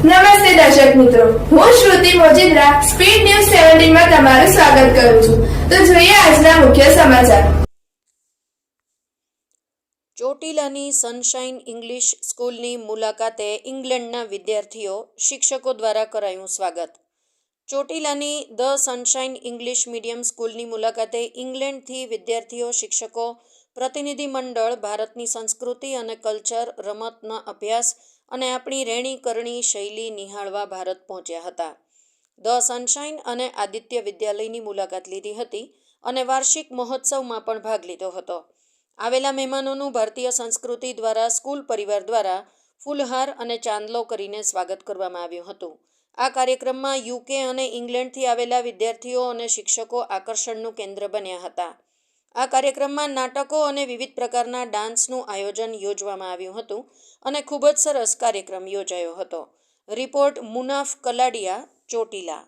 નમસ્તે દર્શક મિત્રો, હું શ્રુતિ મોજીદ્રા સ્પીડ ન્યૂઝ 17 માં તમારું સ્વાગત કરું છું. તો જોઈએ આજના મુખ્ય સમાચાર. ચોટીલાની સનશાઇન ઇંગ્લિશ સ્કૂલની મુલાકાતે ઇંગ્લેન્ડના વિદ્યાર્થીઓ શિક્ષકો દ્વારા કરાયું સ્વાગત. ચોટીલાની ધ સનશાઇન ઇંગ્લિશ મીડિયમ સ્કૂલની મુલાકાતે ઇંગ્લેન્ડથી વિદ્યાર્થીઓ, શિક્ષકો, પ્રતિનિધિ મંડળ ભારતની સંસ્કૃતિ અને કલ્ચર, રમતના અભ્યાસ અને આપણી રહેણી-કરણી શૈલી નિહાળવા ભારત પહોંચ્યા હતા. ધ સનશાઇન અને આદિત્ય વિદ્યાલયની મુલાકાત લીધી હતી અને વાર્ષિક મહોત્સવમાં પણ ભાગ લીધો હતો. આવેલા મહેમાનોનું ભારતીય સંસ્કૃતિ દ્વારા સ્કૂલ પરિવાર દ્વારા ફૂલહાર અને ચાંદલો કરીને સ્વાગત કરવામાં આવ્યું હતું. આ કાર્યક્રમમાં યુકે અને ઇંગ્લેન્ડથી આવેલા વિદ્યાર્થીઓ અને શિક્ષકો આકર્ષણનું કેન્દ્ર બન્યા હતા. આ કાર્યક્રમમાં નાટકો અને વિવિધ પ્રકારના ડાન્સનું આયોજન યોજવામાં આવ્યું હતું અને ખૂબ જ સરસ કાર્યક્રમ યોજાયો હતો. રિપોર્ટ મુનાફ કલાડિયા, ચોટીલા.